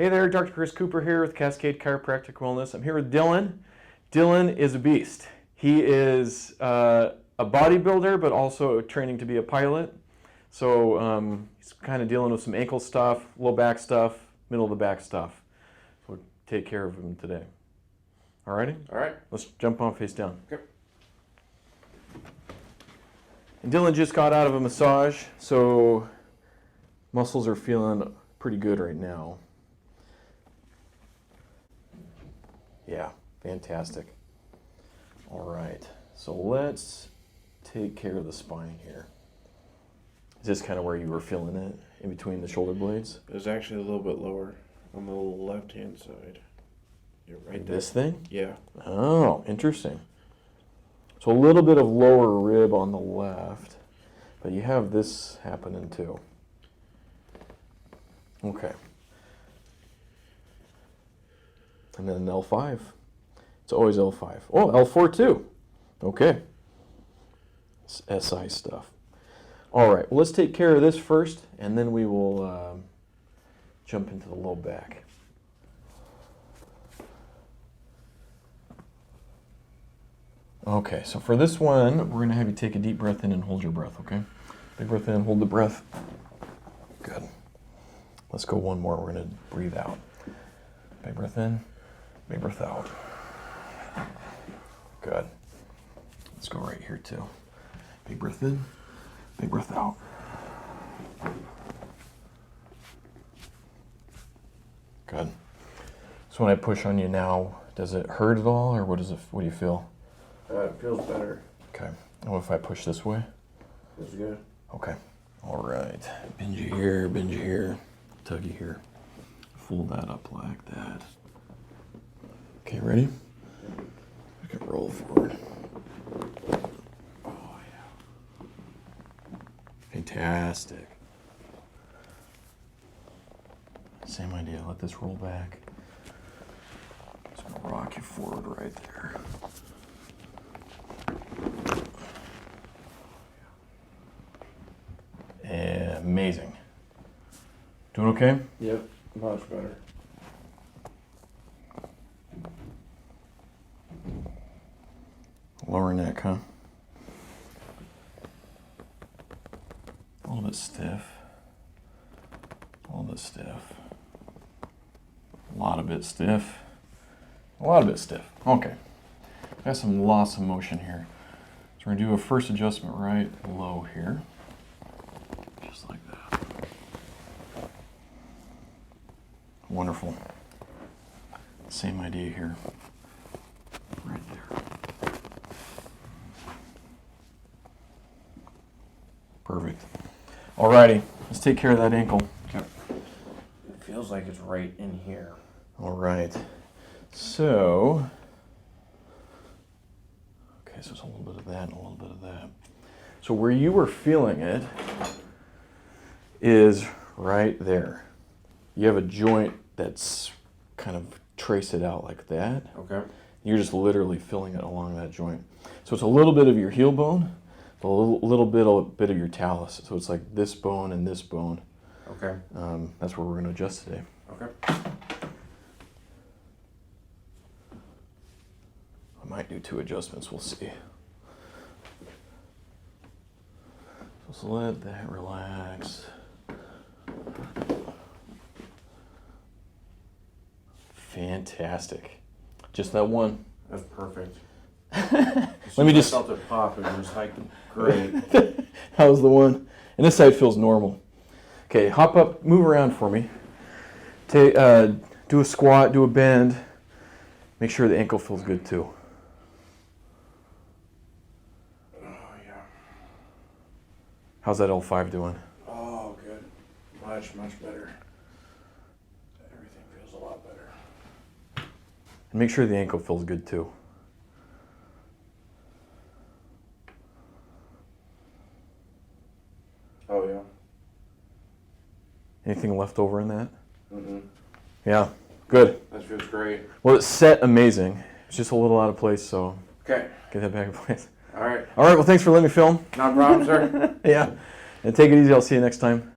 Hey there, Dr. Chris Cooper here with Cascade Chiropractic Wellness. I'm here with Dylan. Dylan is a beast. He is a bodybuilder, but also training to be a pilot. So he's kind of dealing with some ankle stuff, low back stuff, middle of the back stuff. So we'll take care of him today. All righty? All right. Let's jump on face down. Okay. And Dylan just got out of a massage, so muscles are feeling pretty good right now. Yeah, fantastic. All right, so let's take care of the spine here. Is this kind of where you were feeling it, in between the shoulder blades? It was actually a little bit lower on the left-hand side. You're right there. This thing? Yeah. Oh, interesting. So a little bit of lower rib on the left, but you have this happening too. Okay. And then L5. It's always L5. Oh, L4 too. Okay. It's SI stuff. All right, well, let's take care of this first, and then we will jump into the low back. Okay, so for this one, we're going to have you take a deep breath in and hold your breath, okay? Big breath in, hold the breath. Good. Let's go one more. We're going to breathe out. Big breath in, big breath out. Good. Let's go right here too. Big breath in, big breath out. Good. So when I push on you now, does it hurt at all, or what do you feel? It feels better. Okay. What if I push this way? Feels good. Okay. All right. Bend you here, tug you here. Fold that up like that. Okay, ready? I can roll forward. Oh, yeah. Fantastic. Same idea. Let this roll back. Just gonna rock you forward right there. Amazing. Doing okay? Yep, much better. Lower neck, huh? A little bit stiff. A little bit stiff. A lot of bit stiff. A lot of bit stiff. Okay. Got some loss of motion here. So we're going to do a first adjustment right low here. Just like that. Wonderful. Same idea here. Right there. Perfect. Alrighty, let's take care of that ankle. Okay. It feels like it's right in here. Alright. So, okay, so it's a little bit of that and a little bit of that. So where you were feeling it is right there. You have a joint that's kind of trace it out like that. Okay. You're just literally filling it along that joint. So it's a little bit of your heel bone, a little bit of your talus. So it's like this bone and this bone. Okay. That's where we're going to adjust today. Okay. I might do 2 adjustments. We'll see. Just let that relax. Fantastic. Just that one. That's perfect. Let me just. I felt it pop and it was like great. How's the one? And this side feels normal. Okay, hop up, move around for me. Do a squat, do a bend. Make sure the ankle feels good too. Oh, yeah. How's that L5 doing? Oh, good. Much, much better. Everything feels a lot better. And make sure the ankle feels good too. Oh, yeah. Anything left over in that? Mm-hmm. Yeah, good. That feels great. Well, it's set amazing. It's just a little out of place, so Okay. get that back in place. All right. All right, well, thanks for letting me film. No problem, sir. Yeah, and take it easy. I'll see you next time.